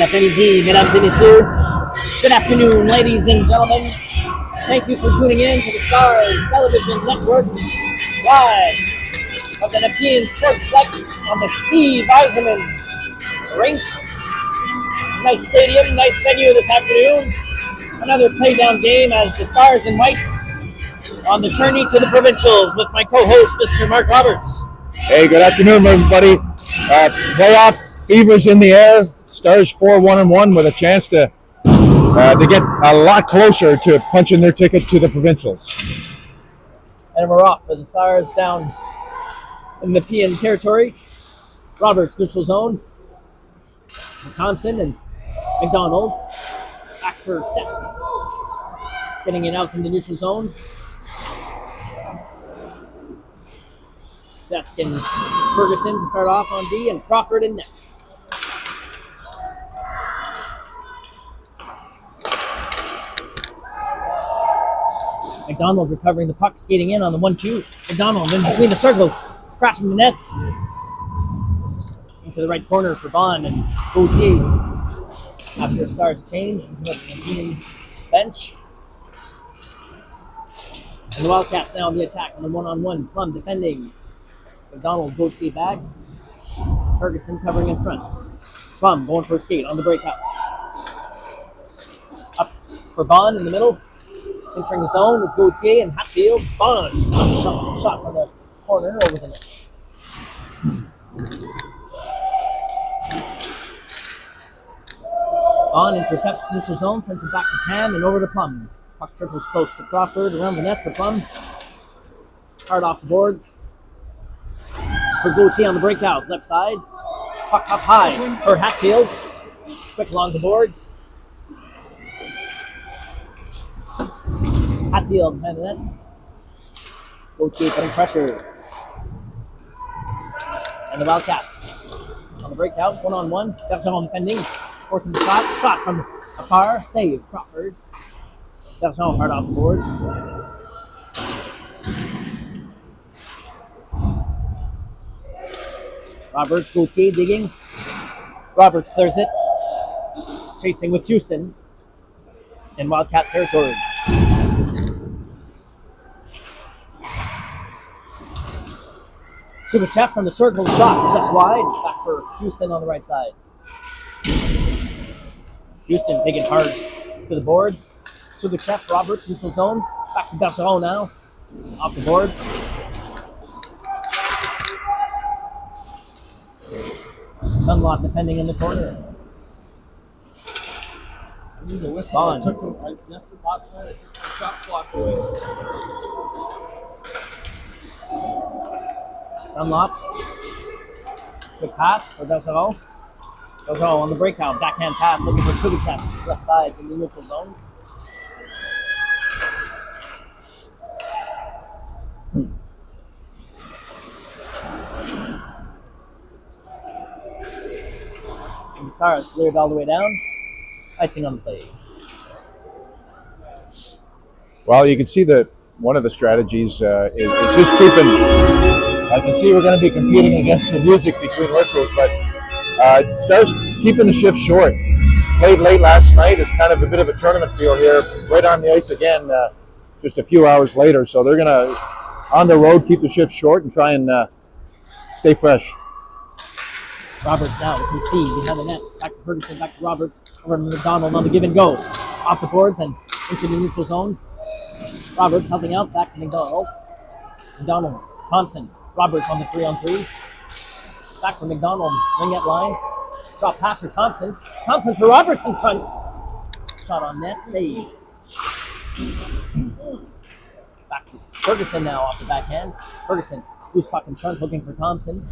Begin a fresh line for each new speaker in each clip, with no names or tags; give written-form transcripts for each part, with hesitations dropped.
Bon après-midi, mesdames et messieurs. Good afternoon, ladies and gentlemen. Thank you for tuning in to the Stars Television Network, live of the Nepean Sportsplex on the Steve Yzerman rink. Nice stadium, nice venue this afternoon. Another playdown game as the Stars in white on the journey to the provincials with my co-host, Mr. Mark Roberts.
Hey, good afternoon, everybody. Playoff fever's in the air. Stars 4-1-1 with a chance to get a lot closer to punching their ticket to the provincials.
And we're off as the Stars down in the Nepean territory. Roberts, neutral zone. Thompson and McDonald. Back for Sesk. Getting it out from the neutral zone. Sesk and Ferguson to start off on D, and Crawford in nets. McDonald recovering the puck, skating in on the 1-2. McDonald in between the circles, crashing the net. Into the right corner for Bond and Gauthier. After a Stars change, the bench. And the Wildcats now on the attack on the one-on-one. Plum defending. McDonald, Gauthier back. Ferguson covering in front. Plum going for a skate on the breakout. Up for Bond in the middle. Entering the zone with Gauthier and Hatfield. Bond shot from the corner over the net. Bond intercepts neutral zone, sends it back to Cam and over to Plum. Puck trickles close to Crawford, around the net for Plum. Hard off the boards. For Gauthier on the breakout, left side. Puck up high for Hatfield. Quick along the boards. Hatfield behind the net. Gauthier putting pressure. And the Wildcats on the breakout, one-on-one. Bergeron defending, forcing the shot. Shot from afar, save Crawford. Bergeron hard off the boards. Roberts, Gauthier digging. Roberts clears it. Chasing with Houston in Wildcat territory. Subachev from the circle, shot just wide. Back for Houston on the right side. Houston taking hard to the boards. Subachev, Roberts, neutral zone. Back to Bergeron now. Off the boards. Dunlop defending in the corner. Bond. Dunlop. Quick pass for Bergeron. Bergeron on the breakout. Backhand pass looking for Subachev. Left side in the neutral zone. And the Stars cleared all the way down. Icing on the play.
Well, you can see that one of the strategies is just keeping. I can see we're going to be competing against the music between whistles, but Stars keeping the shift short. Played late last night. It's kind of a bit of a tournament feel here. Right on the ice again just a few hours later. So they're going to, on the road, keep the shift short and try and stay fresh.
Roberts now with some speed behind the net. Back to Ferguson, back to Roberts. Over to McDonald on the give and go. Off the boards and into the neutral zone. Roberts helping out, back to McDonald. McDonald, Thompson. Roberts on the 3-on-3. Back for McDonald, wingette line. Drop pass for Thompson. Thompson for Roberts in front. Shot on net, save. Back to Ferguson now off the backhand. Ferguson, loose puck in front, looking for Thompson.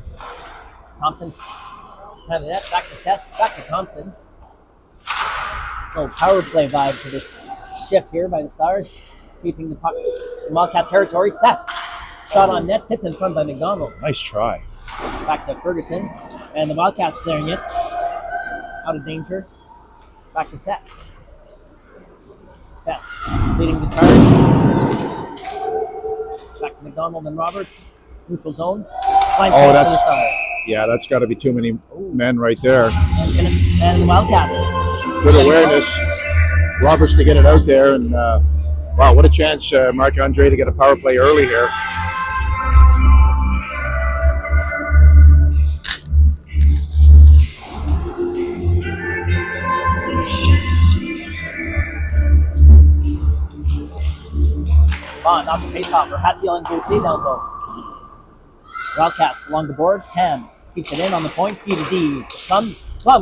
Thompson, behind the net, back to Sesk, back to Thompson. Little power play vibe to this shift here by the Stars. Keeping the puck in Wildcat territory. Sesk, shot on net, tipped in front by McDonald.
Nice try.
Back to Ferguson, and the Wildcats clearing it. Out of danger. Back to Sesk. Sesk leading the charge. Back to McDonald and Roberts. Neutral zone. Line
Oh,
change for the
that's
Stars.
yeah, that's got to be too many men right there.
And the Wildcats.
Good awareness. Roberts to get it out there, and wow, what a chance, Marc-Andre, to get a power play early here.
Bond off the face-off for Hatfield and Gauthier down low. Wildcats along the boards. Tam keeps it in on the point. D to D. Plum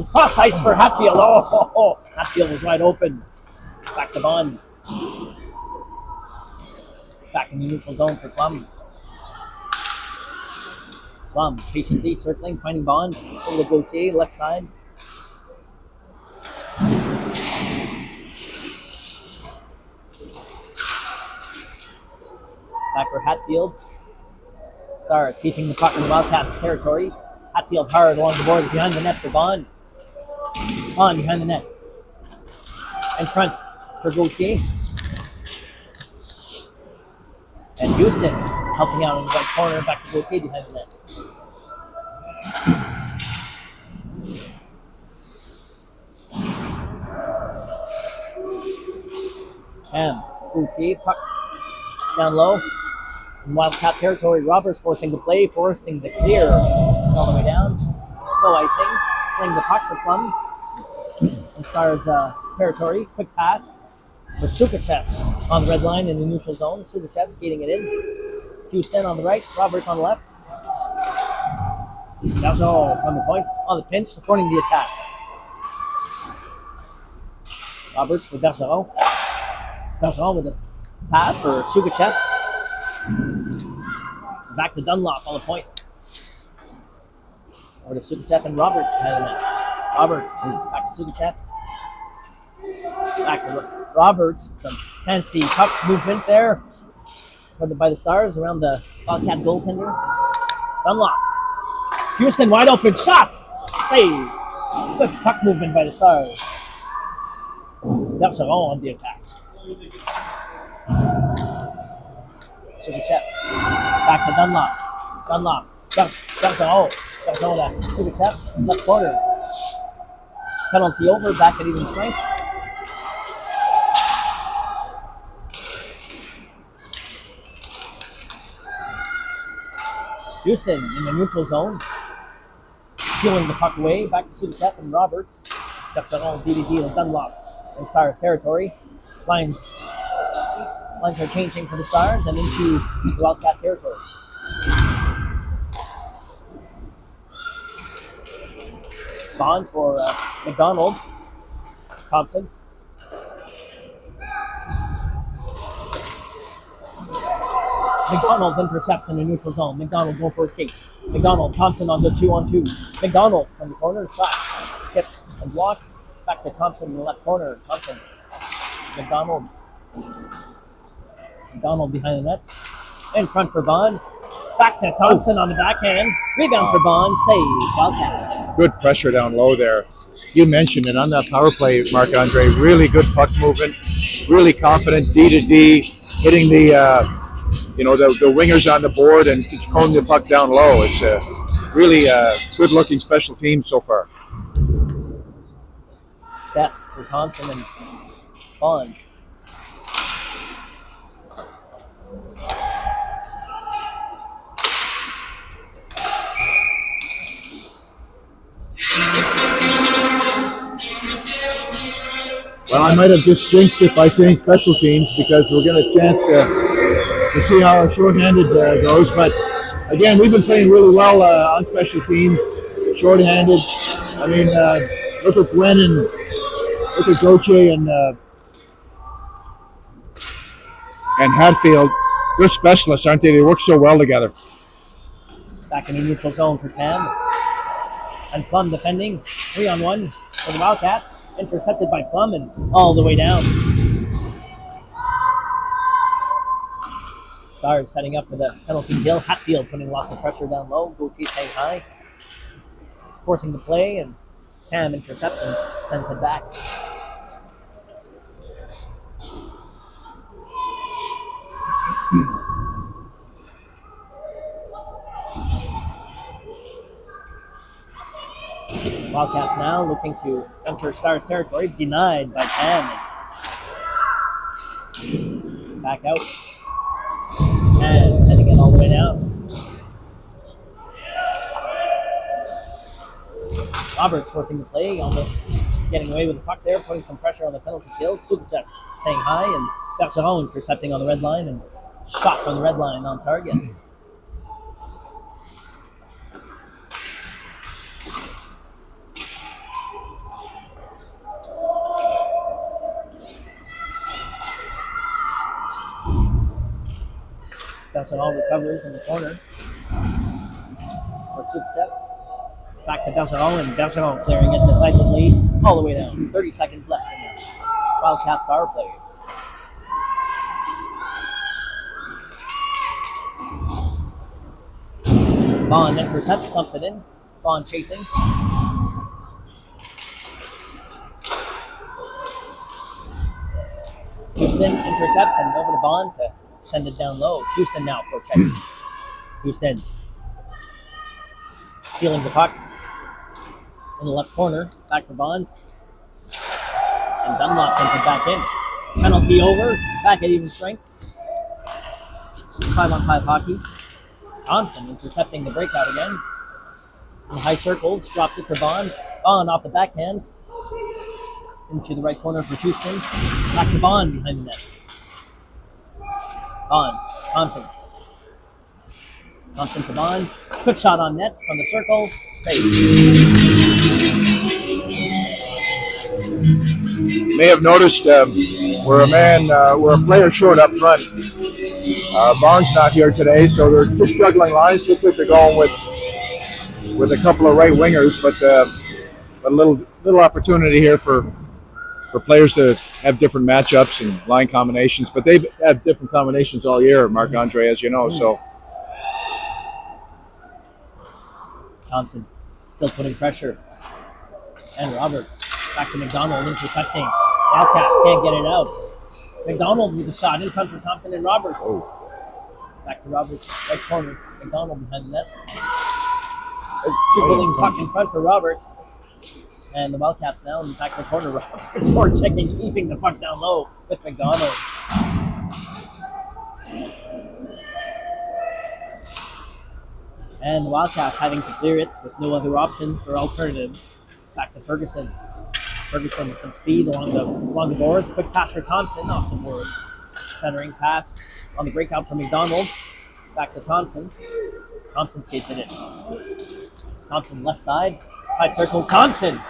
cross ice for Hatfield. Oh, Hatfield was wide open. Back to Bond. Back in the neutral zone for Plum. Plum patiently circling, finding Bond over the Gauthier, left side. Back for Hatfield. Stars keeping the puck in the Wildcats' territory. Hatfield hard along the boards behind the net for Bond. Bond behind the net. In front for Gauthier. And Houston helping out in the right corner. Back to Gauthier behind the net. And Gauthier, puck down low. In Wildcat territory, Roberts forcing the play, forcing the clear all the way down. No icing. Playing the puck for Plum. In Stars territory. Quick pass for Sukachev on the red line in the neutral zone. Sukachev skating it in. Houston on the right, Roberts on the left. Bergeron from the point on the pinch, supporting the attack. Roberts for Bergeron. Bergeron with a pass for Sukachev. Back to Dunlop on the point. Over to Sukachev and Roberts behind the net. Roberts back to Sukachev. Back to Roberts. Some fancy puck movement there by the Stars around the Wildcat goaltender. Dunlop. Houston wide open shot. Save. Good puck movement by the Stars. Bergeron on the attack. Sukachev. Back to Dunlop. Bergeron. Bergeron to Sukachev. Left corner. Penalty over. Back at even strength. Houston in the neutral zone. Stealing the puck away. Back to Sukachev and Roberts. Bergeron, DDD to Dunlop in Stars territory. Lines are changing for the Stars and into Wildcat territory. Bond for McDonald. Thompson. McDonald intercepts in the neutral zone. McDonald going for a skate. McDonald, Thompson on the 2-on-2. McDonald from the corner, shot. Tipped and blocked. Back to Thompson in the left corner. Thompson. McDonald behind the net. In front for Bond. Back to Thompson on the backhand. Rebound for Bond. Save. Wildcats.
Good pressure down low there. You mentioned it on that power play, Marc-Andre. Really good puck movement. Really confident D to D. Hitting the the wingers on the board and controlling the puck down low. It's a really good-looking special team so far.
Sask for Thompson and Bond.
Well, I might have just jinxed it by saying special teams because we'll get a chance to see how our shorthanded goes. But again, we've been playing really well on special teams, shorthanded. I mean, look at Gwen and look at Gauthier and Hatfield. They're specialists, aren't they? They work so well together.
Back in the neutral zone for Tam. And Plum defending. 3-on-1 for the Wildcats. Intercepted by Plum and all the way down. Stars setting up for the penalty kill. Hatfield putting lots of pressure down low. Gauthier staying high. Forcing the play, and Tam intercepts and sends it back. Wildcats now looking to enter Stars territory, denied by 10. Back out. And sending it all the way down. Roberts forcing the play, almost getting away with the puck there, putting some pressure on the penalty kill. Sukuchev staying high, and Bergeron intercepting on the red line, and shot from the red line on target. Bergeron recovers in the corner for Sukuchev. Back to Bergeron, and Bergeron clearing it decisively all the way down. 30 seconds left in the Wildcats power play. Bond intercepts, dumps it in. Bond chasing. Houston intercepts and over to Bond to send it down low. Houston now for check. Houston stealing the puck in the left corner. Back for Bond. And Dunlop sends it back in. Penalty over. Back at even strength. 5-on-5 hockey. Thompson intercepting the breakout again. In high circles. Drops it for Bond. Bond off the backhand. Into the right corner for Houston. Back to Bond behind the net. Bond. Thompson. Thompson to Bond. Quick shot on net from the circle. Save.
May have noticed we're a player short up front. Bond's not here today, so they're just juggling lines. Looks like they're going with a couple of right wingers, but a little opportunity here for players to have different matchups and line combinations. But they've had different combinations all year, Marc-Andre, as you know. So
Thompson still putting pressure. And Roberts back to McDonald intercepting. Wildcats can't get it out. McDonald with the shot in front for Thompson and Roberts.
Oh.
Back to Roberts, right corner. McDonald behind the net. Trickling puck in front for Roberts. And the Wildcats now in the back of the corner. Roberts more checking, keeping the puck down low with McDonald. And the Wildcats having to clear it with no other options or alternatives. Back to Ferguson. Ferguson with some speed along the boards. Quick pass for Thompson off the boards. Centering pass on the breakout from McDonald. Back to Thompson. Thompson skates it in. Thompson left side. High circle. Thompson.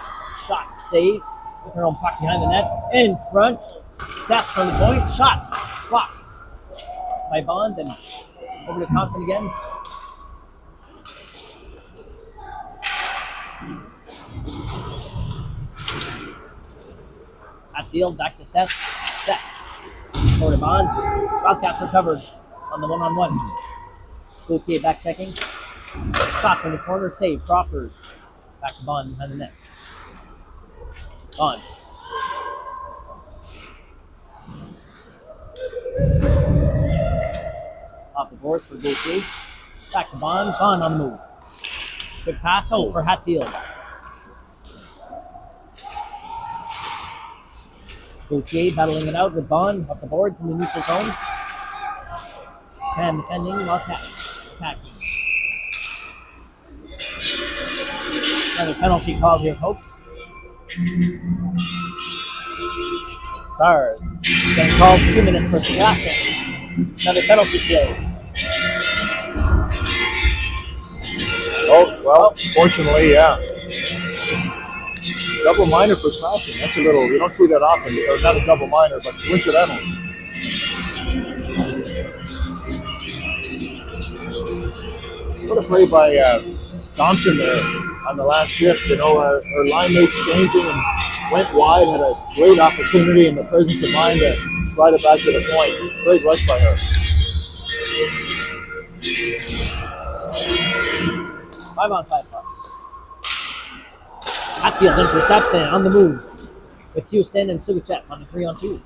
Shot. Save. With her own puck behind the net. In front. Cess from the point. Shot. Blocked by Bond. And over to Thompson again. Hatfield back to Cess. Cess. Over to Bond. Wildcats recovered on the one-on-one. Gauthier back checking. Shot from the corner. Save. Crawford. Back to Bond behind the net. Bond. Off the boards for Gauthier. Back to Bond. Bond on the move. Quick pass home for Hatfield. Gauthier battling it out with Bond up the boards in the neutral zone. 10 defending, Wildcats attacking. Another penalty called here, folks. Stars getting called for 2 minutes for slashing. Another penalty kill.
Oh, well, fortunately, yeah. Double minor for slashing. That's a little, you don't see that often. Or not a double minor, but coincidentals. What a play by Thompson there on the last shift. You know, her line mates changing and went wide, had a great opportunity and the presence of mind to slide it back to the point. Great rush by her.
5-on-5 puck. Hatfield intercepts and on the move with Houston and Sugachev on the 3-on-2.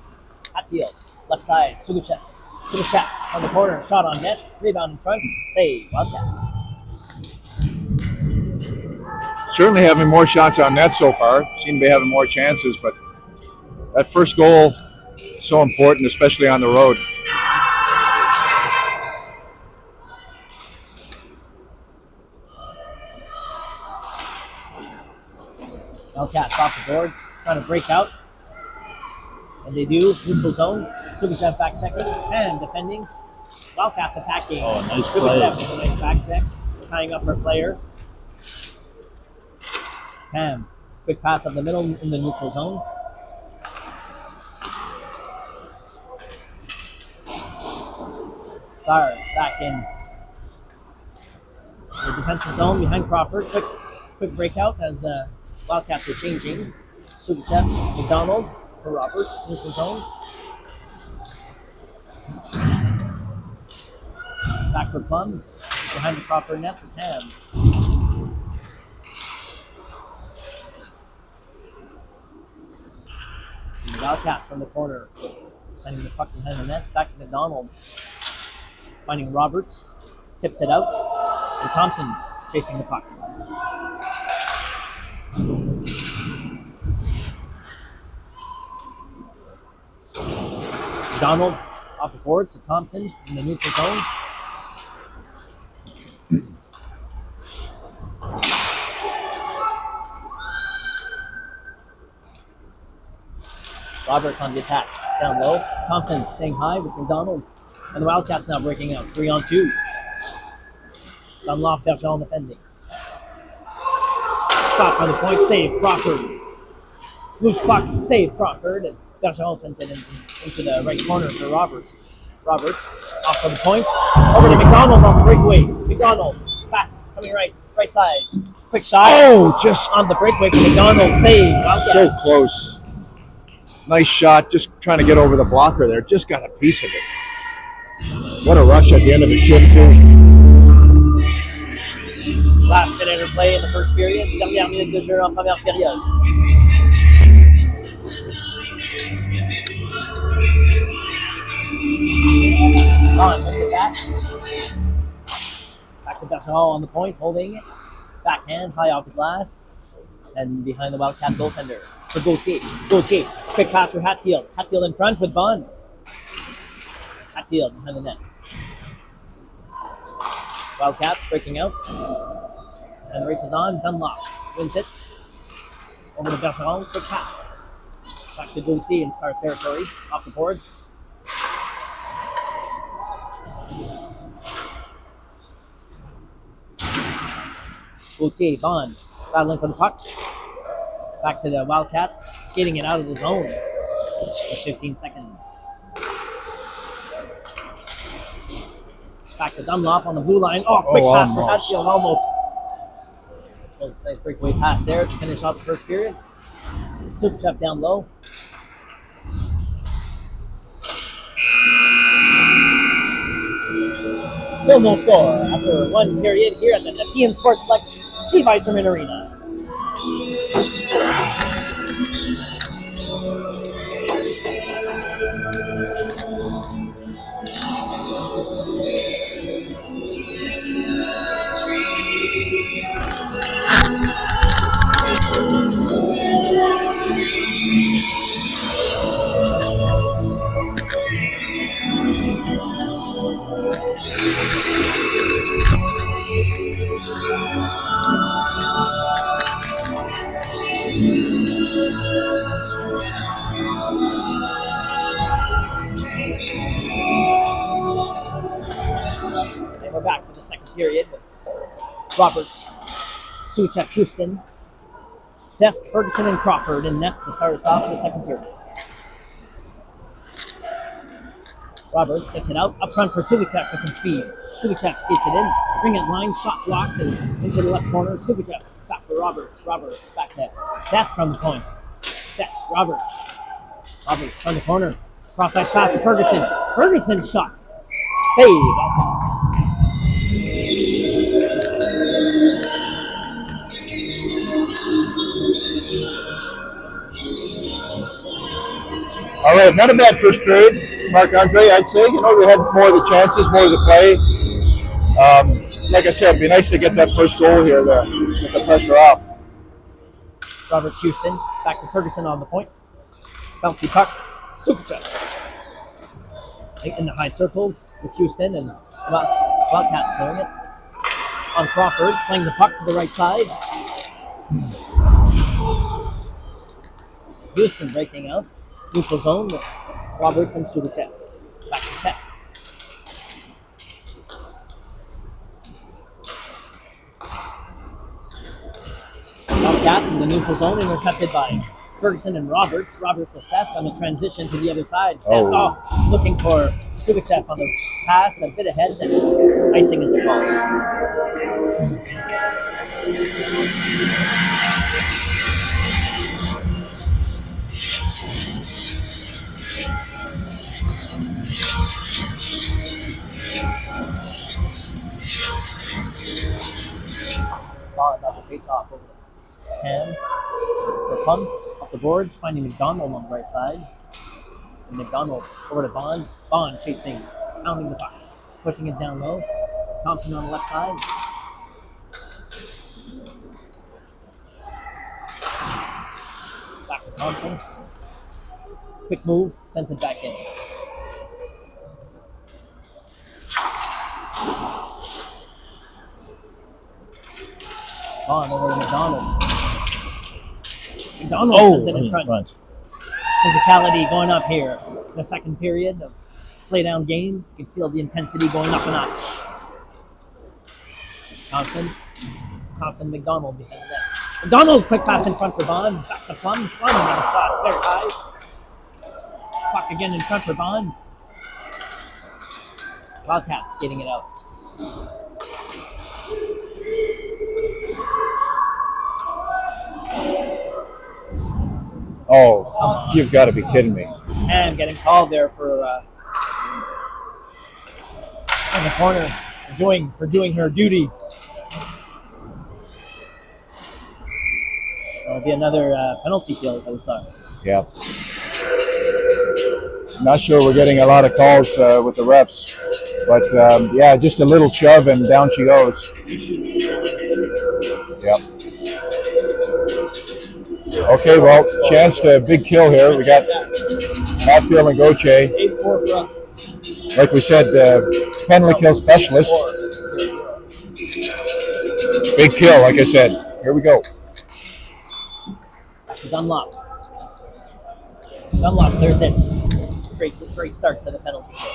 Hatfield, left side, Sugachev. Sugachev on the corner, shot on net, rebound in front, save, Wildcats.
certainly having more shots on net so far. Seem to be having more chances, but that first goal is so important, especially on the road.
Wildcats off the boards, trying to break out. And they do. Neutral zone. Subichev back checking. 10 defending. Wildcats attacking.
Oh, nice
Subichev
play.
with a nice back check. Tying up her player. Tam. Quick pass up the middle in the neutral zone. Stars back in the defensive zone behind Crawford. Quick breakout as the Wildcats are changing. Subichev, McDonald for Roberts, neutral zone. Back for Plum, behind the Crawford net for Tam. And the Wildcats from the corner, sending the puck behind the net, back to McDonald. Finding Roberts, tips it out, and Thompson chasing the puck. McDonald off the board, so Thompson in the neutral zone. Roberts on the attack, down low. Thompson staying high with McDonald. And the Wildcats now breaking out, 3-on-2. Dunlop, Bergeron defending. Shot from the point, save Crawford. Loose puck, save Crawford. And Bergeron sends it into the right corner for Roberts. Roberts off from the point, over to McDonald on the breakaway. McDonald, pass coming right side. Quick shot.
Oh, just
on the breakaway for McDonald, save. Wildcats.
So close. Nice shot, just trying to get over the blocker there. Just got a piece of it. What a rush at the end of the shift, too.
Last minute of play in the first period. Dernière minute de jeu en première période. Vaughn puts it back. Back to Bergeron on the point, holding it. Backhand, high off the glass. And behind the Wildcat goaltender for Gauthier. Gauthier, quick pass for Hatfield. Hatfield in front with Bond. Hatfield behind the net. Wildcats breaking out. And the race is on. Dunlop wins it. Over to Bergeron. Quick pass. Back to Gauthier in Stars territory. Off the boards. Gauthier, Bond. Battling for the puck. Back to the Wildcats. Skating it out of the zone. With 15 seconds. Back to Dunlop on the blue line. Oh, quick pass for Hatfield, almost. Oh, nice breakaway pass there to finish off the first period. Subichev down low. Still no score after one period here at the Nepean Sportsplex, Steve Yzerman Arena. And we're back for the second period with Roberts, Subichev, Houston, Sesk, Ferguson, and Crawford in nets to start us off for the second period. Roberts gets it out front for Subichev for some speed. Subichev skates it in, ring it line, shot blocked, and into the left corner. Subichev back for Roberts. Roberts back to Sesk from the point. Sesk, Roberts. Roberts from the corner. Cross ice pass to Ferguson. Ferguson shot. Save, offense.
All right, not a bad first period, Marc-Andre, I'd say. You know, we had more of the chances, more of the play. Like I said, it'd be nice to get that first goal here to get the pressure off.
Roberts Houston. Back to Ferguson on the point. Bouncy puck. Sukichev. In the high circles with Houston and Wildcats clearing it. On Crawford, playing the puck to the right side. Houston breaking out. Neutral zone with Roberts and Sukichev. Back to Sesk. Wildcats in the neutral zone, intercepted by Ferguson and Roberts. Roberts to Sesk on the transition to the other side. Sesk looking for Sukichev on the pass, a bit ahead, and icing is a call. Ball about to face off over the Tam for Plum off the boards, finding McDonald on the right side. And McDonald over to Bond. Bond chasing, pounding the puck, pushing it down low. Thompson on the left side. Back to Thompson. Quick move, sends it back in. Bond over to McDonald. McDonald sends it in front. Physicality going up here. The second period of play down game. You can feel the intensity going up a notch. Thompson, McDonald behind that. McDonald, quick pass in front for Bond. Back to Plum. Plum another shot very high. Puck again in front for Bond. Wildcats skating it out.
Oh, you've got to be kidding me.
And getting called there for in the corner for doing her duty. That'll be another penalty kill for the Stars.
Yeah. Not sure we're getting a lot of calls with the refs, but yeah, just a little shove and down she goes. Yep. Okay, well, chance to big kill here. We got Hatfield and Gauthier.
8-4
Like we said, penalty kill specialist. Big kill, like I said. Here we go.
Dunlop clears it. Great start to the penalty kill.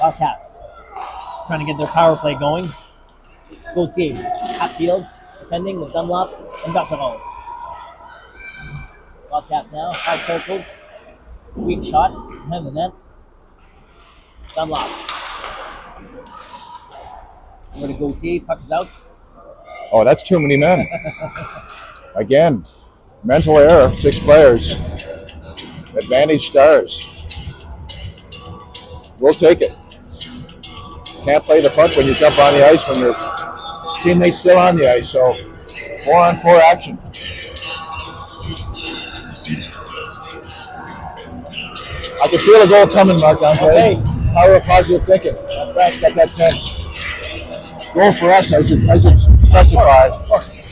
Wildcats trying to get their power play going. Gauthier, Hatfield, defending with Dunlop and Yzerman. Wildcats now, high circles. Weak shot, behind the net. Dunlop. Over to Gauthier, puck is out.
Oh, that's too many men. Again, mental error, 6 players. Advantage Stars. We'll take it. Can't play the puck when you jump on the ice when your teammate's still on the ice, so 4-on-4 action. I can feel a goal coming, Mark Andre.
Okay.
Power of positive thinking. That's right. Got that sense. Goal for us, I should specify.
Of course.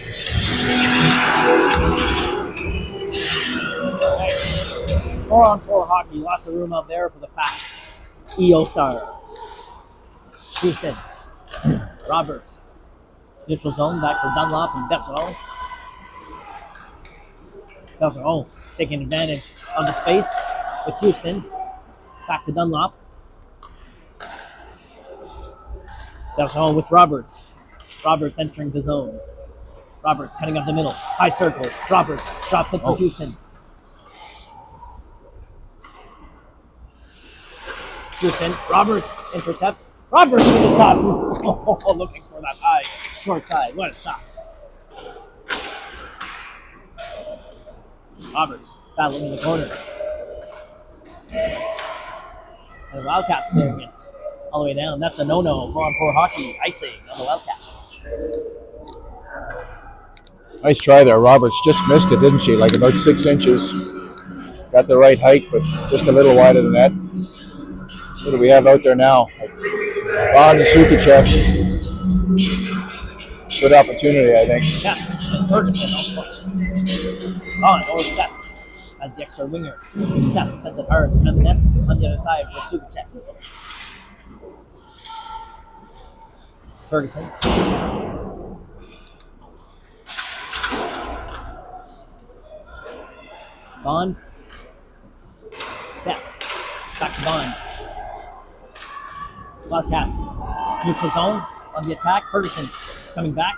4-on-4 hockey, lots of room out there for the fast EO Stars. Houston, Roberts, neutral zone, back for Dunlop and Yzerman. Yzerman taking advantage of the space with Houston. Back to Dunlop. Yzerman with Roberts. Roberts entering the zone. Roberts cutting up the middle. High circle. Roberts drops it for Houston. Houston. Roberts intercepts. Roberts with a shot. Looking for that high short side. What a shot. Roberts battling in the corner. And the Wildcats clearing it all the way down. That's a no-no. 4-on-4 hockey. Icing on the Wildcats.
Nice try there. Roberts just missed it, didn't she? Like about 6 inches. Got the right height, but just a little wider than that. What do we have out there now? Bond and Sukachev. Good opportunity, I think.
Sask and Ferguson on Bond over to Sask as the extra winger. Sask sends it hard behind the net on the other side for Sukachev. Ferguson. Bond. Sask. Back to Bond. Wildcats. Neutral zone on the attack. Ferguson coming back.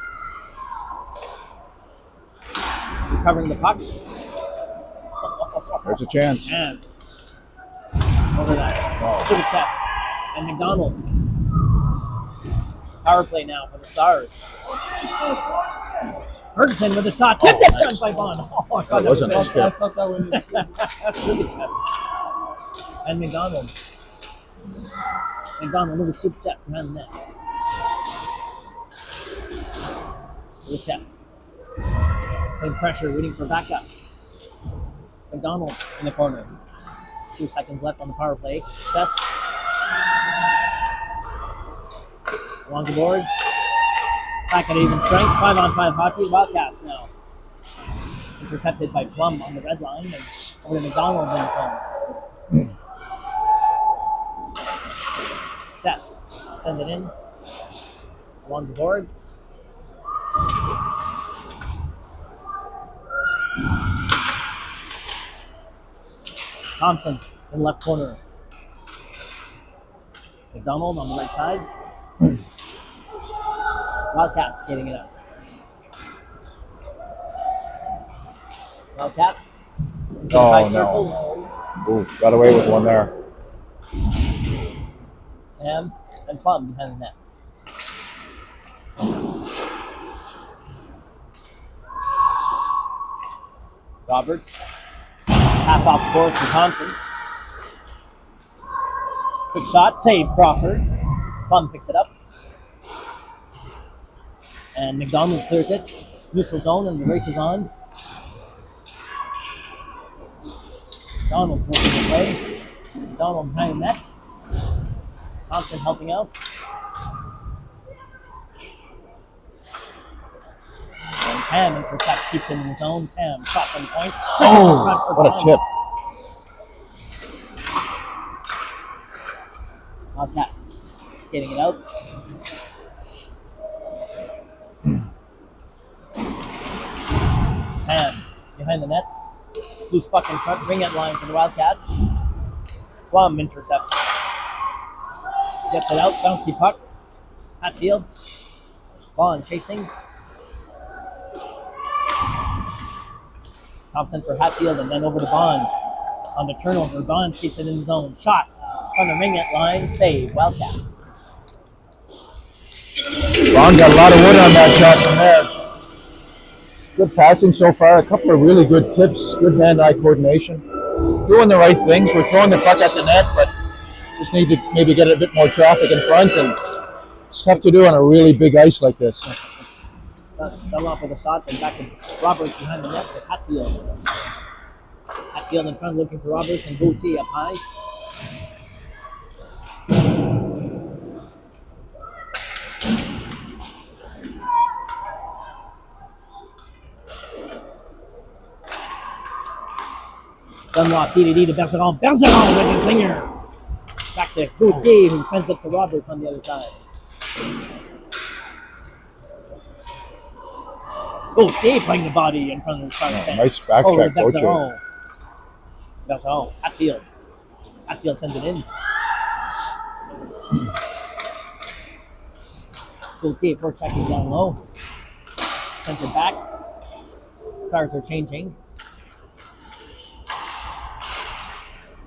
Recovering the puck.
There's a chance.
And over that. Sukachev and McDonald. Power play now for the Stars. Ferguson with a shot. Tipped in front by Bond. Oh, I thought
That was a nice
it.
tip.
That's Sukachev. And McDonald. McDonald over Sukachev behind the net. Sukachev. Putting pressure, waiting for backup. McDonald in the corner. 2 seconds left on the power play. Sesk. Along the boards. Back at even strength. 5-on-5 hockey. Wildcats now. Intercepted by Plum on the red line. And over to McDonald in his zone. Sesk sends it in. Along the boards. Thompson in the left corner. McDonald on the right side. Wildcats skating it up. Wildcats. High circles.
Ooh, got away with one there.
Tam and Plum behind the nets. Roberts. Pass off the boards for Thompson. Quick shot. Save Crawford. Plum picks it up. And McDonald clears it. Neutral zone and the race is on. McDonald forcing the play. McDonald behind the net. Thompson helping out. And Tam intercepts, keeps it in the zone. Tam, shot from the point. Triggers in front for
what a
Bond.
tip.
Wildcats skating it out. Tam behind the net. Loose puck in front. Ring end line for the Wildcats. Plum intercepts. Gets it out. Bouncy puck. Hatfield. Bond chasing. Thompson for Hatfield and then over to Bond. On the turnover, Bond skates it in the zone. Shot from the ring end line. Save. Wildcats.
Bond got a lot of wood on that shot from there. Good passing so far. A couple of really good tips. Good hand-eye coordination. Doing the right things. We're throwing the puck at the net, but just need to maybe get a bit more traffic in front, and it's tough to do on a really big ice like this.
Fell off with a shot, then back to Roberts behind the net with Hatfield. Hatfield in front looking for Roberts and Bootsy up high. Dunlop, DDD to Bergeron. Bergeron with the zinger. Back to Bootsy, who sends it to Roberts on the other side. Bootsy playing the body in front of the Stars bench.
Nice back
Over
check,
to
Bootsy.
Bergeron. Bergeron, Hatfield. Hatfield sends it in. Bootsy, for check is down low. Sends it back. Stars are changing.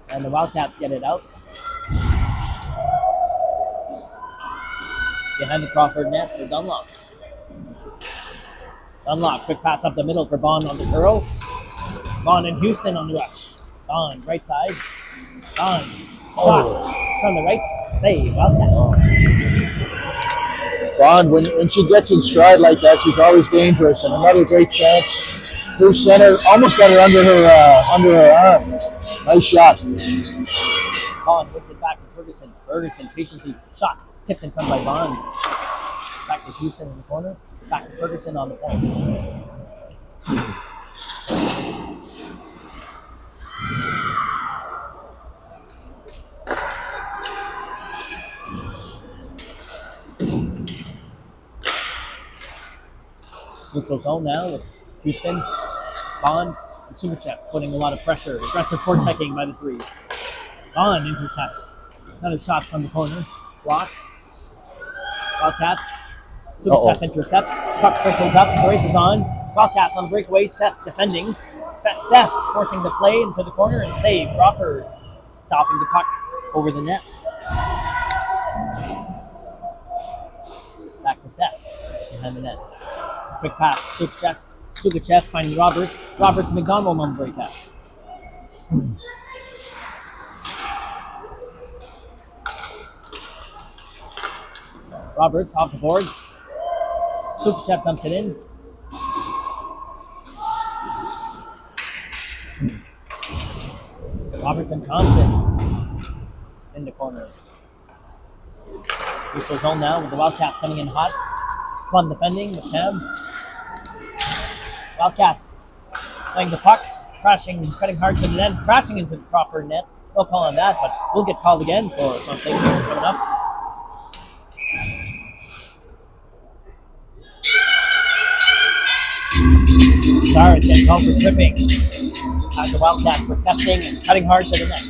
And the Wildcats get it out. Behind the Crawford net for Dunlop. Dunlop, quick pass up the middle for Bond on the curl. Bond and Houston on the rush. Bond, right side. Bond, shot from the right. Save, Wildcats.
Bond, when she gets in stride like that, she's always dangerous, and another great chance. Through center, almost got it under her arm. Nice shot.
Bond wins it back to Ferguson. Ferguson patiently shot Tipped in front by Bond. Back to Houston in the corner. Back to Ferguson on the point. Neutral zone now with Houston, Bond, and Sugachev putting a lot of pressure. Aggressive forechecking by the three. Bond intercepts. Another shot from the corner. Blocked. Wildcats. Sugachev intercepts. Puck trickles up. Races on. Wildcats on the breakaway. Sesk defending. That's Sesk forcing the play into the corner and save. Crawford stopping the puck over the net. Back to Sesk behind the net. Quick pass. Sugachev finding Roberts. Roberts and McDonald on the breakout. Roberts off the boards. Sugachev dumps it in. Roberts and Thompson in the corner. Neutral zone now with the Wildcats coming in hot. Plum defending with Cam. Wildcats playing the puck, crashing, cutting hard to the net, crashing into the Crawford net. No call on that, but we'll get called again for something coming up. Stars getting called for tripping as the Wildcats were testing and cutting hard to the net.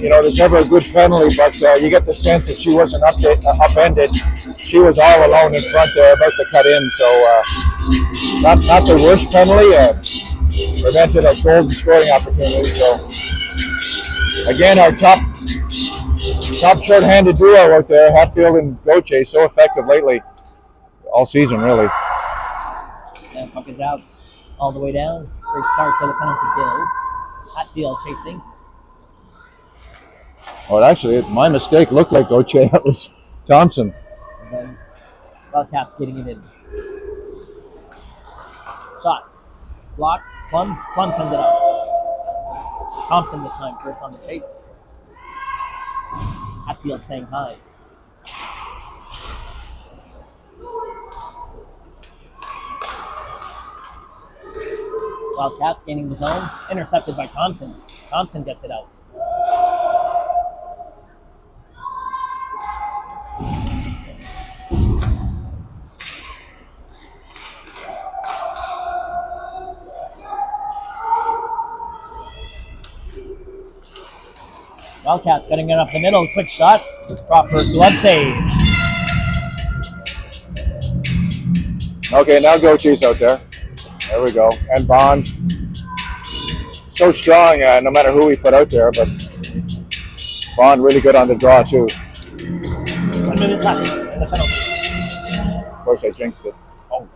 There's never a good penalty, but you get the sense if she wasn't upended, she was all alone in front there about to cut in. So not the worst penalty, prevented a golden scoring opportunity. So again, our top short-handed duo out there, Hatfield and Gauthier, so effective lately, all season really.
And puck is out all the way down. Great start to the penalty kill. Hatfield chasing.
Well, actually, my mistake looked like Gauthier. That was Thompson.
And then Wildcats getting it in. Shot. Block. Plum sends it out. Thompson this time first on the chase. Hatfield staying high. Wildcats gaining the zone. Intercepted by Thompson. Thompson gets it out. Wildcats getting it up the middle. Quick shot. Crawford glove save.
Okay, now Gauthier's out there. There we go. And Bond. So strong, no matter who we put out there, but Bond really good on the draw, too.
1 minute left in the penalty.
Of course, I jinxed it.
Oh.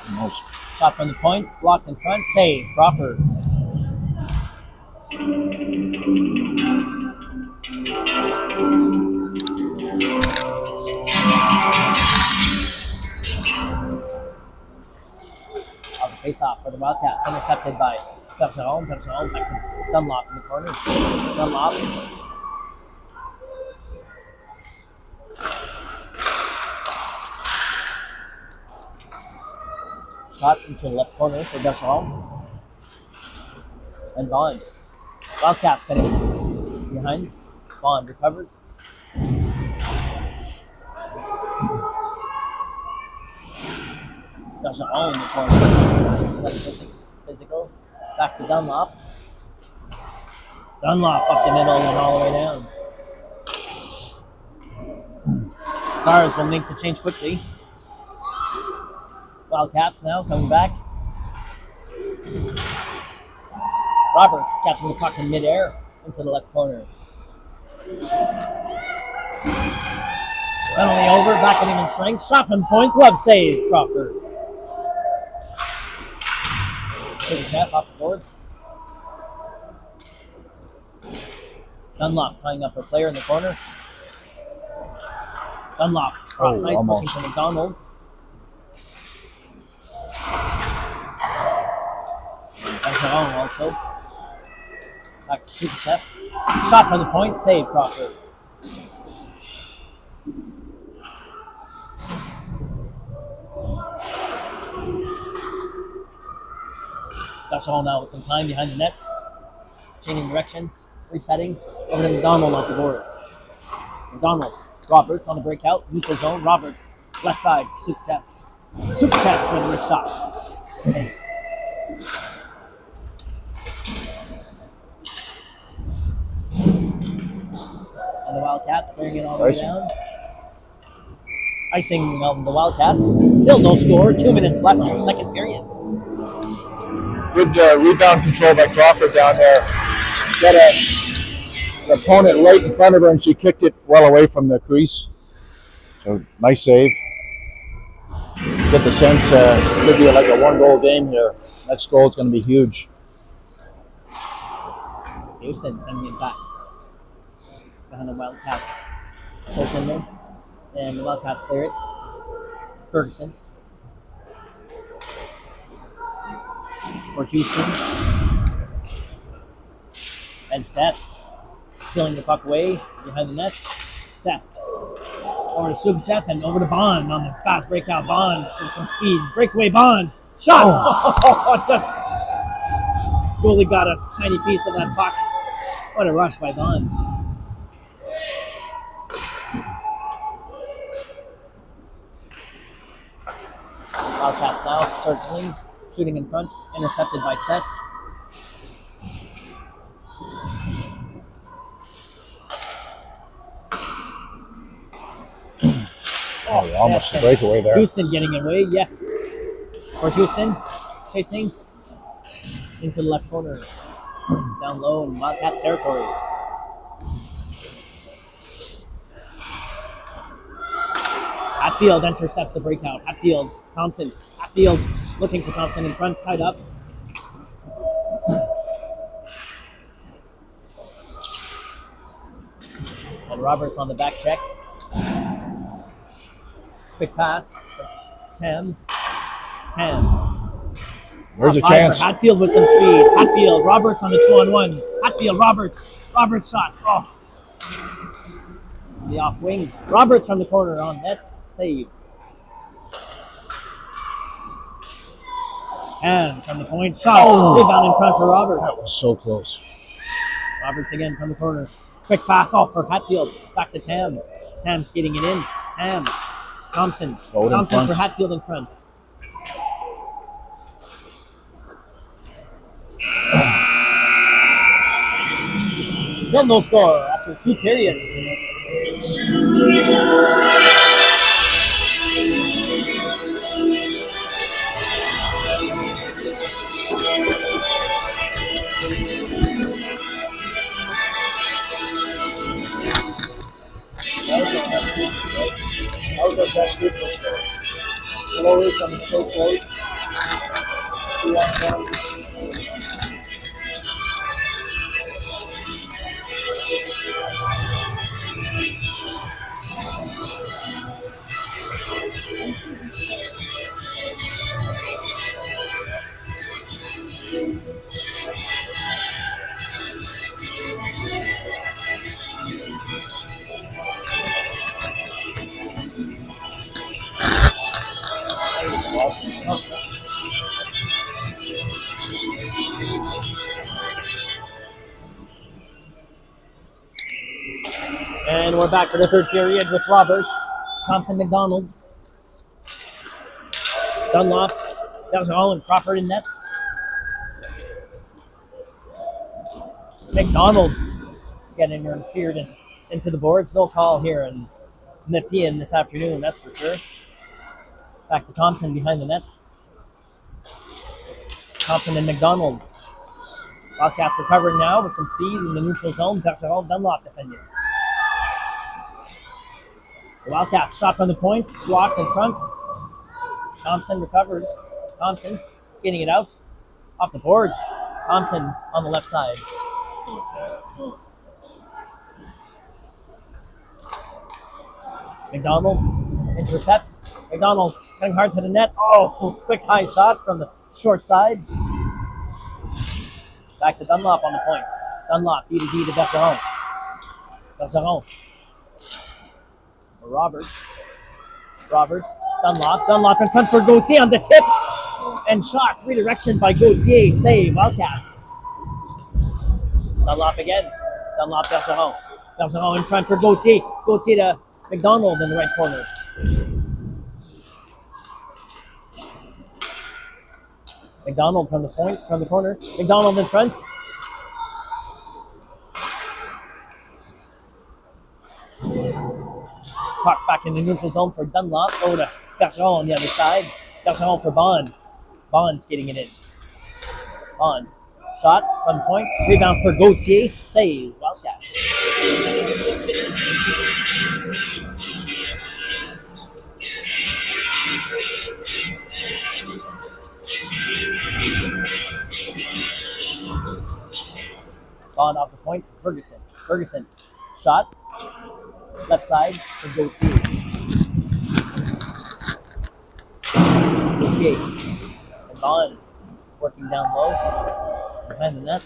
Almost.
Shot from the point. Blocked in front. Save. Crawford. On the face-off for the Wildcats, intercepted by Bergeron. Bergeron back to Dunlop in the corner. Dunlop. Shot into the left corner for Bergeron. And Bond. Wildcats cutting behind. Bond recovers. Bergeron in the corner. That's physical. Back to Dunlop. Dunlop up the middle and all the way down. Stars will need to change quickly. Wildcats now coming back. Roberts catching the puck in midair into the left corner. Penalty over, back at him in strength. Shot from point, glove save, Crawford. Sugachev off the boards. Dunlop tying up her player in the corner. Dunlop cross ice looking for McDonald. Bergeron also. Back to Sugachev. Shot from the point, save Crawford. Bergeron now with some time behind the net. Changing directions, resetting. Over to McDonald on the boards. McDonald, Roberts on the breakout, neutral zone. Roberts, left side, Sukachev. Sukachev for the wrist shot. Save. And the Wildcats clearing it all the way down. Icing on the Wildcats. Still no score. 2 minutes left in the second period.
Good rebound control by Crawford down there. Got an opponent right in front of her, and she kicked it well away from the crease. So nice save. Get the sense it could be like a 1-goal game here. Next goal is going to be huge.
Houston sending it back behind the Wildcats. Both in there. And the Wildcats clear it. Ferguson. For Houston. And Sesk. Stealing the puck away behind the net. Sesk. Over to Sukachev and over to Bond on the fast breakout. Bond with some speed. Breakaway Bond. Shot! Oh, just goalie got a tiny piece of that puck. What a rush by Bond. Wildcats now circling, shooting in front, intercepted by Sesk.
Almost a breakaway there.
Houston getting away, yes. For Houston, chasing into the left corner, down low in Wildcat territory. Hatfield intercepts the breakout. Hatfield, Thompson. Hatfield looking for Thompson in front, tied up. And Roberts on the back check. Quick pass. Tam.
There's a chance.
Hatfield with some speed. Hatfield, Roberts on the 2-on-1. Hatfield, Roberts. Roberts shot. Oh. The off wing. Roberts from the corner on net. Save. And from the point. Shot. Rebound in front for Roberts.
That was so close.
Roberts again from the corner. Quick pass off for Hatfield. Back to Tam. Tam skating it in. Tam. Thompson. Thompson for Hatfield in front. Still no score after 2 periods.
That was our best sequence though. Glory coming so close. 2-on-1.
And we're back for the third period with Roberts, Thompson, McDonald, Dunlop, Bergeron, and Crawford in nets. McDonald getting interfered into the boards. No call here in Nepean this afternoon, that's for sure. Back to Thompson behind the net. Thompson and McDonald. Wildcats recovering now with some speed in the neutral zone. Bergeron, Dunlop defending. The Wildcats shot from the point, blocked in front. Thompson recovers. Thompson skating it out. Off the boards. Thompson on the left side. McDonald intercepts. McDonald cutting hard to the net. Oh, quick high shot from the short side. Back to Dunlop on the point. Dunlop, D to Bergeron. Bergeron. Roberts, Dunlop in front for Gauthier on the tip. and shot. Redirection by Gauthier. Save. Wildcats. Dunlop again. Dunlop, Bergeron. Bergeron in front for Gauthier. Gauthier to McDonald in the right corner. McDonald from the point, from the corner. McDonald in front. Puck back in the neutral zone for Dunlop. Over to Bergeron on the other side. Bergeron for Bond. Bond skating it in. Bond. Shot from the point. Rebound for Gauthier. Save. Wildcats. Bond off the point for Ferguson. Ferguson. Shot. Left side for Gauthier. Gauthier. And Bond working down low. Behind the net.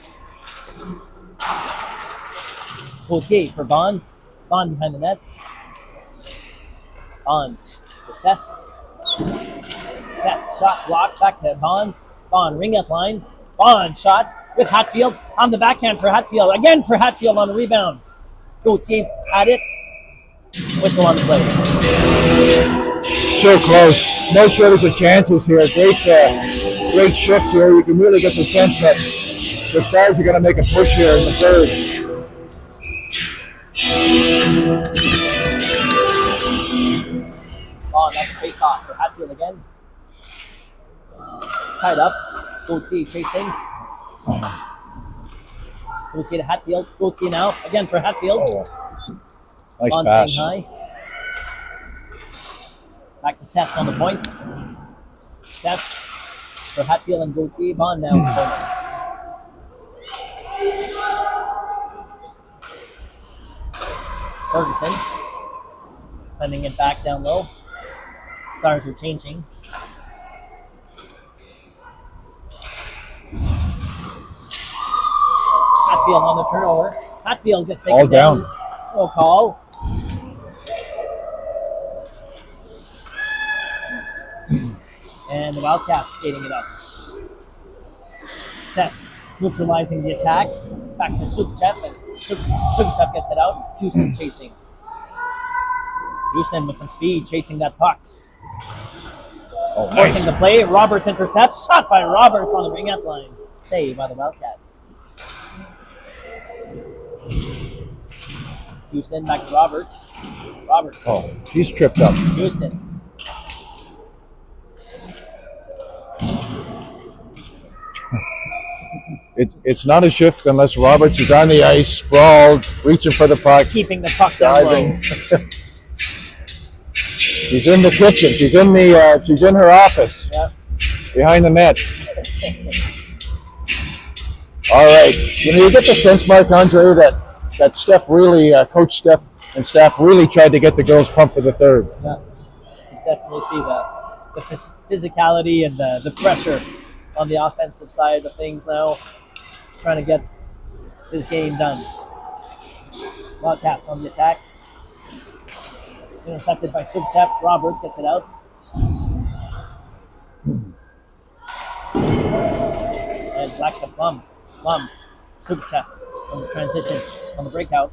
Gauthier for Bond. Bond behind the net. Bond to Sesk. Sesk shot blocked back to Bond. Bond ring out line. Bond shot with Hatfield on the backhand for Hatfield. Again for Hatfield on the rebound. Gauthier had it. Whistle on the play.
So close. No shortage of chances here. Great shift here. You can really get the sense that the Stars are going to make a push here in the third.
Bond at the face off for Hatfield again. Tied up. Gauthier chasing. Gauthier to Hatfield. Gauthier now. Again for Hatfield.
Oh. Nice
Bond
pass.
staying high. Back to Sesk on the point. Sesk for Hatfield and Gauthier. Bond now in the corner. Ferguson sending it back down low. Stars are changing. Hatfield on the turnover. Hatfield gets taken
All down.
No call. And the Wildcats skating it up. Sesk neutralizing the attack. Back to Sukichev, and Sukichev gets it out. Houston chasing. Houston with some speed chasing that puck.
Oh,
Forcing
nice.
the play. Roberts intercepts. Shot by Roberts on the ring out line. Save by the Wildcats. Houston back to Roberts. Roberts.
Oh, he's tripped up.
Houston.
It's not a shift unless Roberts is on the ice, sprawled, reaching for the puck,
Keeping the puck down low.
diving. She's in the kitchen. She's in her office
Yep.
behind the net. All right. You get the sense, Marc-Andre, that Steph really, Coach Steph and staff really tried to get the girls pumped for the third.
Yeah. You can definitely see the physicality and the pressure on the offensive side of things now. Trying to get this game done. Wildcats on the attack. Intercepted by Sukichev. Roberts gets it out. And back to Plum. Plum. Sukichev on the transition, on the breakout.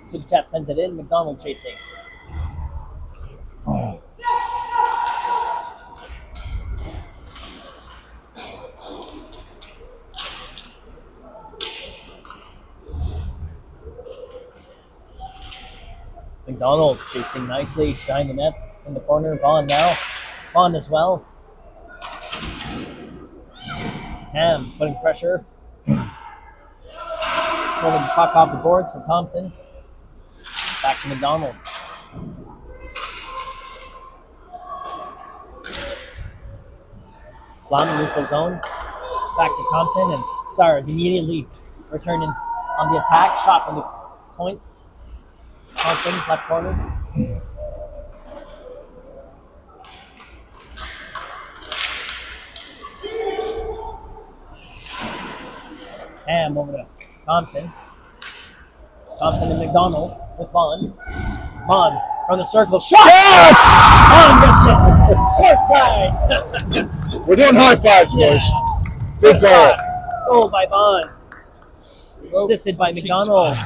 Sukichev sends it in. McDonald chasing.
Oh.
McDonald chasing nicely behind the net in the corner. Bond now. Bond as well. Tam putting pressure. Throwing the puck off the boards for Thompson. Back to McDonald. Plum neutral zone. Back to Thompson, and Stars immediately returning on the attack. Shot from the point. Thompson, left corner. Ham over to Thompson. Thompson and McDonald with Bond. Bond from the circle. Shot!
Yes!
Bond gets it. Short Slide.
We're doing high fives, boys.
Good
Good goal.
shot. Goal by Bond. Assisted by McDonald.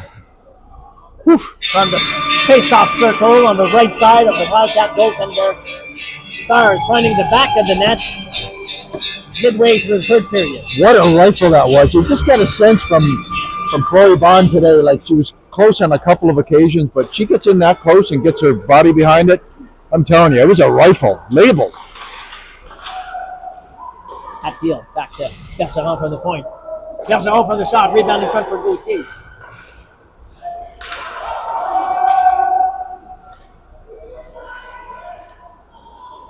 From the face-off circle on the right side of the Wildcat goaltender. Stars finding the back of the net midway through the third period.
What a rifle that was. You just got a sense from Chloe Bond today, like she was close on a couple of occasions, but she gets in that close and gets her body behind it. I'm telling you, it was a rifle, labeled.
Hatfield back to Bergeron from the point. Bergeron from the shot, rebound in front for Gauthier.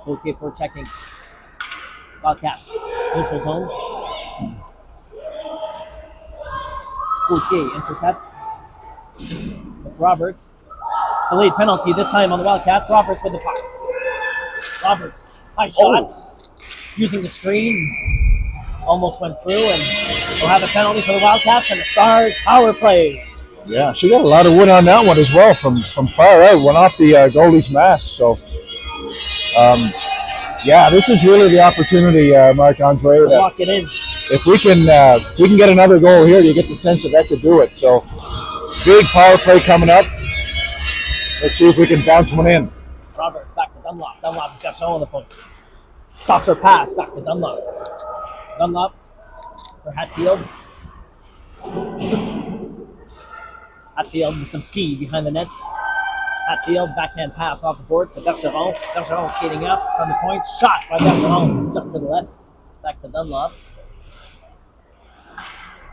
Gauthier for checking. Wildcats, neutral zone. Gauthier intercepts with Roberts. The lead penalty this time on the Wildcats. Roberts with the puck. Roberts, high shot. Using the screen. Almost went through, and we'll have a penalty for the Wildcats and the Stars power play.
Yeah, she got a lot of wood on that one as well from far out. Went off the goalie's mask. So, yeah, this is really the opportunity, Marc-Andre.
Lock it in.
If we can get another goal here, you get the sense that could do it. So, big power play coming up. Let's see if we can bounce one in.
Roberts back to Dunlop. Dunlop gets on the point. Saucer pass back to Dunlop. Dunlop for Hatfield. Hatfield with some speed behind the net. Hatfield, backhand pass off the boards to Bergeron. Bergeron skating up from the point. Shot by Bergeron just to the left. Back to Dunlop.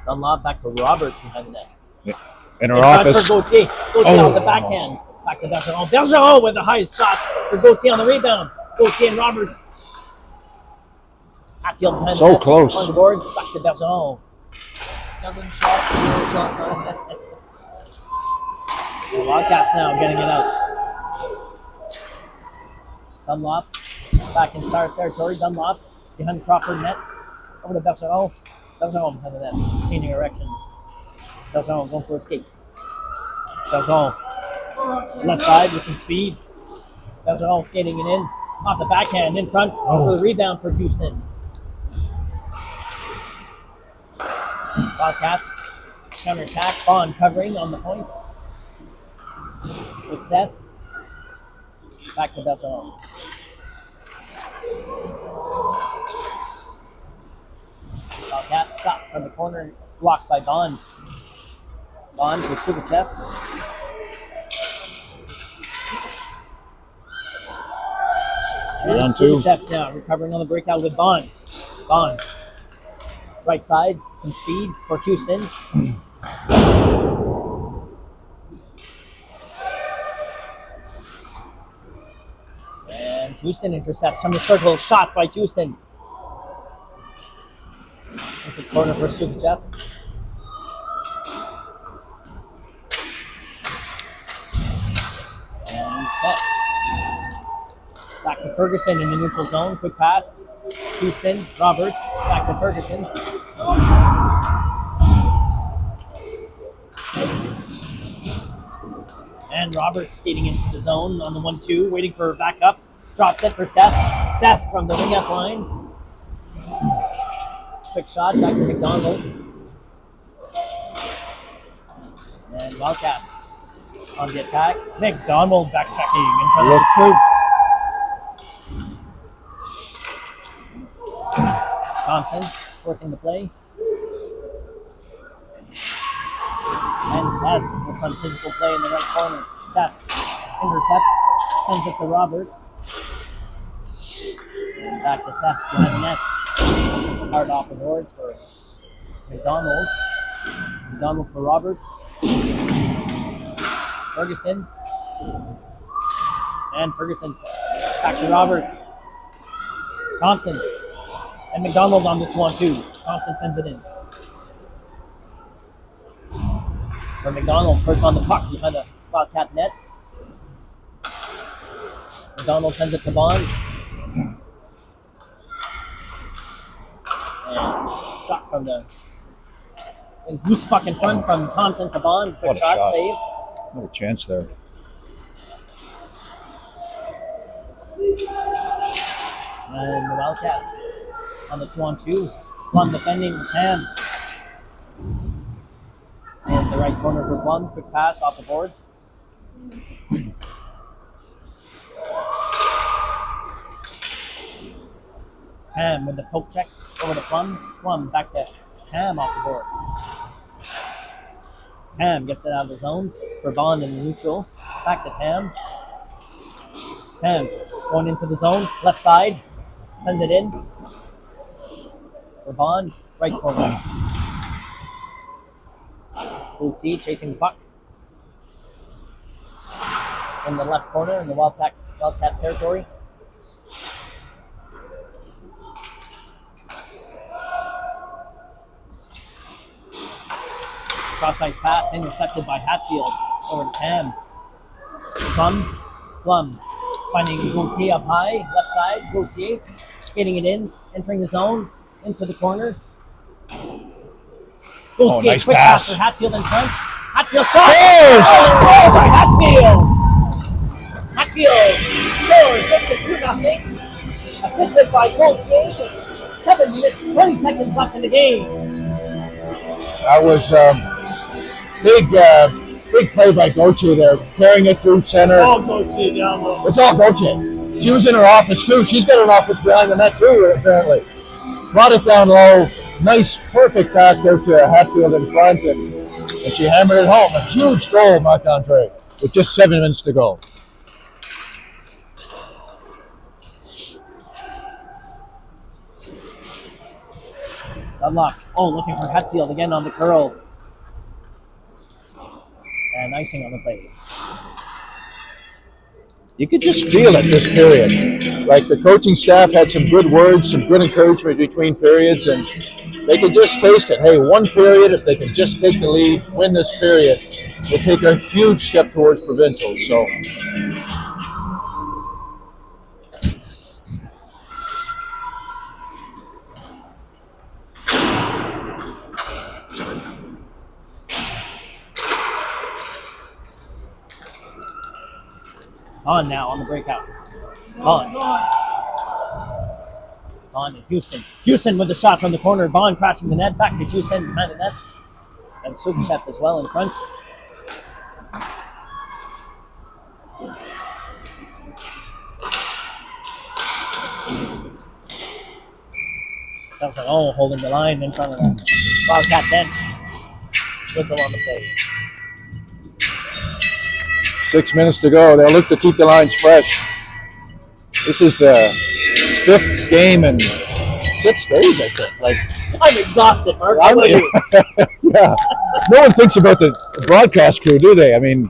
Dunlop back to Roberts behind the net.
Yeah. In her
In front
office.
for Gauthier. Gauthier on the backhand. Back to Bergeron. Bergeron with the high shot for Gauthier on the rebound. Gauthier and Roberts. Hatfield behind
So
the net.
close.
On the boards. Back to Bergeron.
7 shots, 0 shot.
The Wildcats now getting it out. Dunlop back in Stars territory. Dunlop behind Crawford net. Over to Bergeron. Bergeron behind the net. Changing directions. Bergeron going for a skate. Bergeron left side with some speed. Bergeron skating it in. Off the backhand in front for the rebound for Houston. Wildcats counterattack. Bond covering on the point. With Sesk. Back to Bergeron. Wildcats shot from the corner, blocked by Bond. Bond for Sugachev. And
Round two.
Sugachev now recovering on the breakout with Bond. Bond. Right side, some speed for Houston. And Houston intercepts from the circle. Shot by Houston. Into the corner for Sugachev. And Sesk. Back to Ferguson in the neutral zone. Quick pass. Houston. Roberts. Back to Ferguson. And Roberts skating into the zone on the 1-2, waiting for backup. Drops it for Sesk. Sesk from the wing-up line. Quick shot back to McDonald. And Wildcats on the attack. McDonald back checking in front of the troops. Thompson forcing the play. And Sesk with some physical play in the right corner. Sesk intercepts, sends it to Roberts. And back to Sesk behind the net. Hard off the boards for McDonald. McDonald for Roberts. Ferguson. And Ferguson back to Roberts. Thompson. And McDonald on the 2-on-2. Thompson sends it in. For McDonald, first on the puck behind the Wildcat net. McDonald sends it to Bond. And shot from the... And loose puck in front from Thompson to Bond. Quick
What a
shot,
shot.
save.
What a chance there.
Wildcats on the 2-on-2. Plum defending Tam. In the right corner for Plum. Quick pass off the boards. Tam with the poke check over to Plum. Plum back to Tam off the boards. Tam gets it out of the zone for Bond in the neutral. Back to Tam. Tam going into the zone. Left side. Sends it in. For Bond. Right corner. Bootsy chasing the puck. In the left corner in the Wildcat territory. Cross-ice pass intercepted by Hatfield over to Tam. Plum finding Gauthier up high, left side. Gauthier skating it in, entering the zone, into the corner. Gauthier,
nice
quick
pass.
pass for Hatfield in front. Hatfield shot!
Scores!
Oh, by Hatfield! Hatfield scores, makes it 2-0. Assisted by Gauthier. 7 minutes, 20 seconds left in the game.
That was big play by Gauthier there, carrying it through center.
Oh, Gauthier down low.
It's all Gauthier. She was in her office too. She's got an office behind the net too, apparently. Brought it down low. Nice, perfect pass out to Hatfield in front, and she hammered it home. A huge goal, Marc-Andre, with just 7 minutes to go.
Unlock. Oh, looking for Hatfield again on the curl. And icing on the plate.
You could just feel it this period. Like the coaching staff had some good words, some good encouragement between periods, and they could just taste it. Hey, one period, if they can just take the lead, win this period, they take a huge step towards provincial. So
On now on the breakout. Bond and Houston. Houston with the shot from the corner. Bond crashing the net. Back to Houston behind the net. And Sukachev as well in front. That's holding the line in front of the Wildcat bench. Whistle on the play.
6 minutes to go. They'll look to keep the lines fresh. This is the 5th game in 6 days, I think.
I'm exhausted, Mark.
Yeah. No one thinks about the broadcast crew, do they? I mean,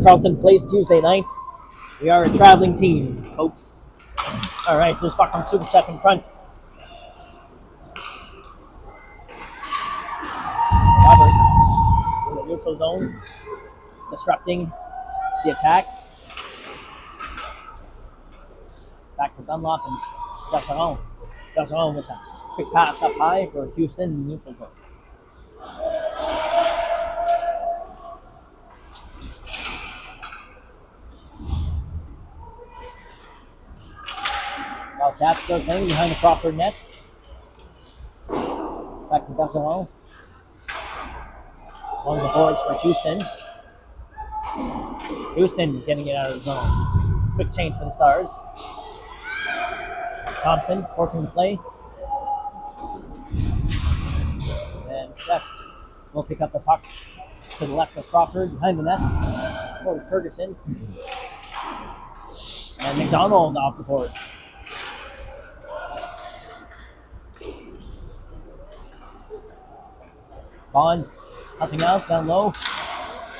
Carleton plays Tuesday night. We are a traveling team, folks. All right, there's puck from Sukachev in front. Roberts in the neutral zone, disrupting the attack. Back for Dunlop and Bergeron. Bergeron with that quick pass up high for Houston in the neutral zone. Wildcats still playing behind the Crawford net. Back to Bergeron. Along the boards for Houston. Houston getting it out of the zone. Quick change for the Stars. Thompson forcing the play. And Sesk will pick up the puck to the left of Crawford behind the net. Over to Ferguson. And McDonald off the boards. Bond helping out down low.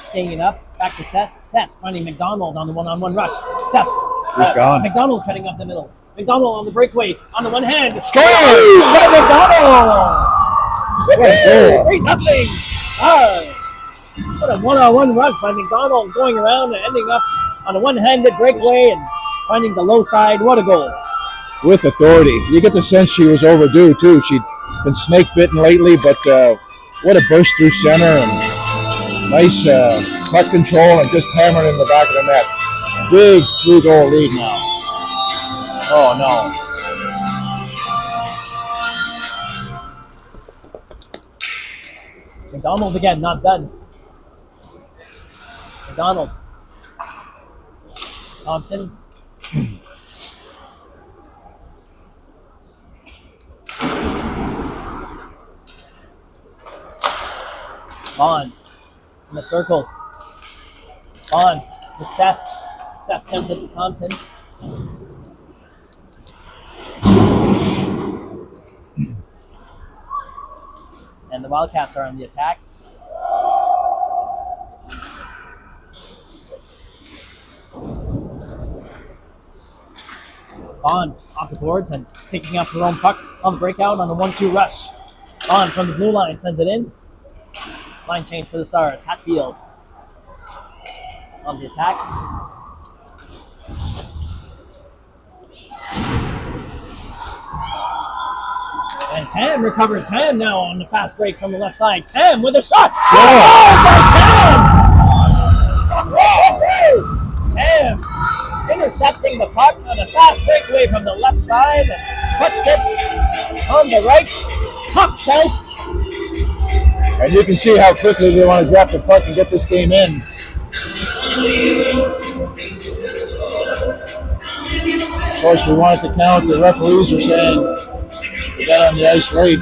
Skating it up. Back to Sesk. Sesk finding McDonald on the one-on-one rush. Sesk.
He's gone.
McDonald cutting up the middle. McDonald on the breakaway on the one hand.
Scores!
McDonald!
What a goal.
3-0. Stars. What a one-on-one rush by McDonald, going around and ending up on a one-handed breakaway and finding the low side. What a goal.
With authority. You get the sense she was overdue, too. She'd been snake-bitten lately, but what a burst through center and nice puck control and just hammering in the back of the net. Big 3-goal lead now. Oh no.
McDonald again, not done. McDonald. Thompson. Bond in the circle. Bond with Sask. Sask comes into Thompson. And the Wildcats are on the attack. Bond off the boards and picking up her own puck on the breakout on a 1-2 rush. Bond from the blue line sends it in. Line change for the Stars. Hatfield on the attack. And Tam recovers. Tam now on the fast break from the left side. Tam with a shot. Tam intercepting the puck on a fast breakaway from the left side and puts it on the right top shelf.
And you can see how quickly they want to drop the puck and get this game in. Of course, we want it to count. The referees are saying we got on the ice late.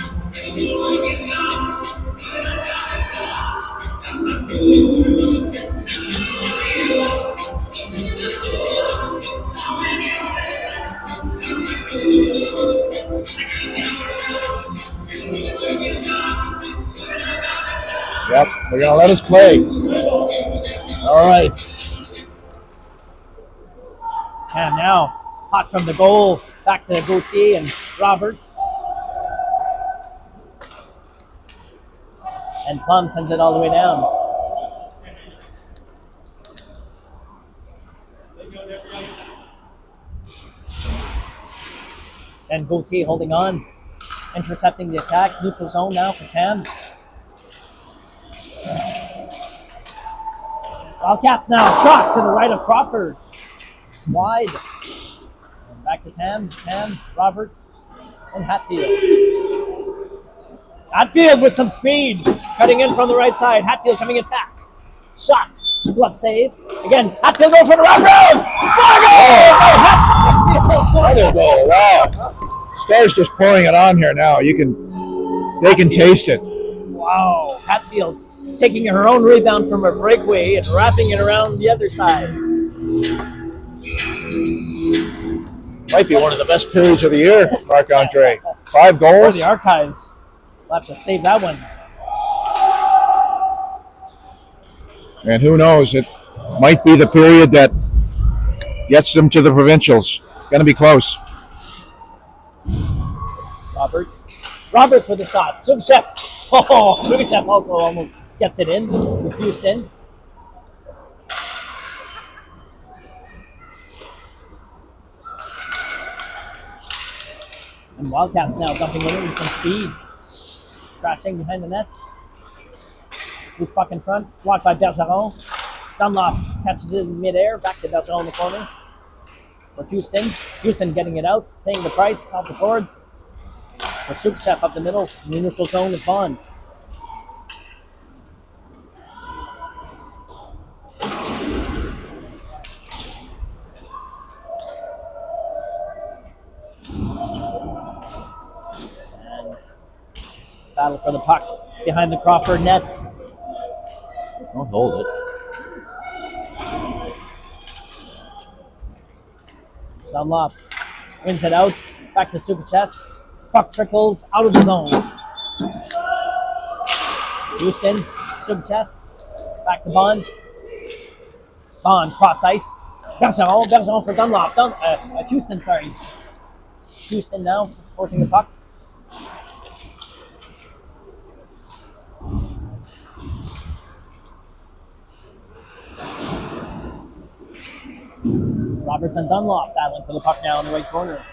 Yep, they're going to let us play. All right.
And now, hot from the goal, back to Gauthier and Roberts. And Plum sends it all the way down. And Gauthier holding on, intercepting the attack. Neutral zone now for Tam. Wildcats now, shot to the right of Crawford. Wide. And back to Tam, Roberts, and Hatfield. Hatfield with some speed, cutting in from the right side. Hatfield coming in fast. Shot, glove save. Again, Hatfield going for the wraparound.
Another goal. Wow. Stars just pouring it on here now. They can taste it.
Wow, Hatfield taking her own rebound from her breakaway and wrapping it around the other side.
Might be one of the best periods of the year, Marc-Andre. 5
For
goals.
the archives. We'll have to save that one.
And who knows, it might be the period that gets them to the provincials. Going to be close.
Roberts with a shot. Sugachev. Oh, Sugachev also almost gets it in with Houston. And Wildcats now dumping it in with some speed. Crashing behind the net. Loose puck in front. Blocked by Bergeron. Dunlop catches it in midair. Back to Bergeron in the corner. For Houston. Houston getting it out. Paying the price off the boards. For Sugachev up the middle. In the neutral zone with Bond. Battle for the puck behind the Crawford net.
Don't hold it.
Dunlop wins it out. Back to Sugachev. Puck trickles out of the zone. Houston, Sugachev. Back to Bond. Bond, cross ice. Bergeron for Dunlop. Houston, sorry. Houston now forcing the puck. Roberts and Dunlop battling for the puck now in the right corner.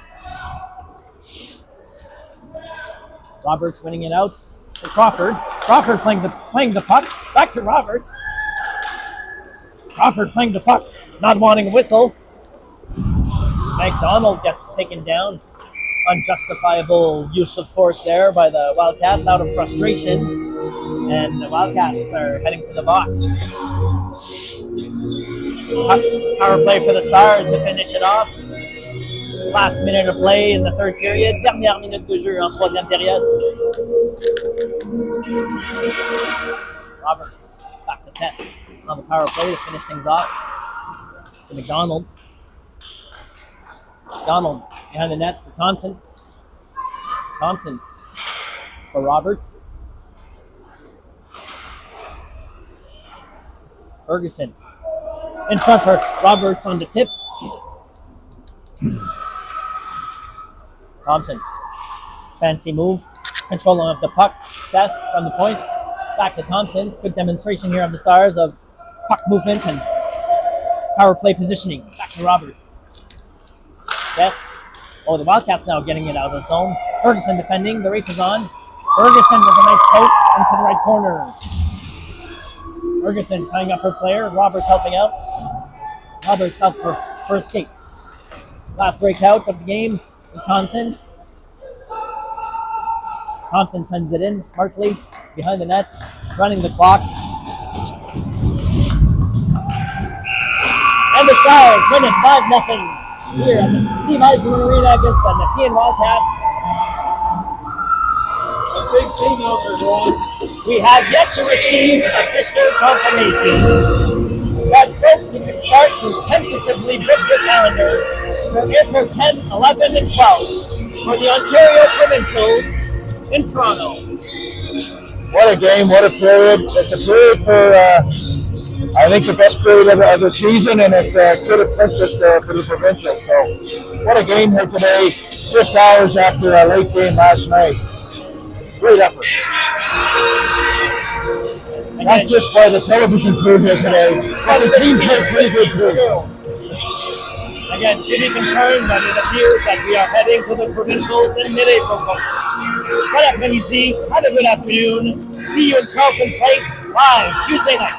Roberts winning it out to Crawford. Crawford playing the puck. Back to Roberts. Crawford playing the puck, not wanting a whistle. McDonald gets taken down. Unjustifiable use of force there by the Wildcats out of frustration. And the Wildcats are heading to the box. Power play for the Stars to finish it off. Last minute of play in the third period. Dernière minute de jeu en troisième période. Roberts back to Sesk on the power play to finish things off. To McDonald. McDonald behind the net for Thompson. Thompson for Roberts. Ferguson in front for Roberts on the tip. Thompson. Fancy move. Control of the puck. Sesk from the point. Back to Thompson. Good demonstration here of the Stars of puck movement and power play positioning. Back to Roberts. Sesk. Oh, the Wildcats now getting it out of the zone. Ferguson defending. The race is on. Ferguson with a nice poke into the right corner. Ferguson tying up her player. Roberts helping out. Roberts out for a skate. Last breakout of the game with Thompson. Thompson sends it in smartly behind the net, running the clock. And the Stars win it 5-0 here at the Steve Yzerman Arena against the Nepean Wildcats.
A big team out there, Ron.
We have yet to receive official confirmation, but folks, you can start to tentatively book your calendars for April 10, 11, and 12 for the Ontario Provincials in Toronto.
What a game, what a period. It's a period for, I think, the best period of the season, and it could have clinched us there for the provincial. So, what a game here today, just hours after a late game last night. Great effort. Not just by the television crew here today, but the team played pretty good too.
Again, to be confirmed, but it appears that we are heading to the provincials in mid-April, folks. Bon après-midi, have a good afternoon. See you in Carlton Place live Tuesday night.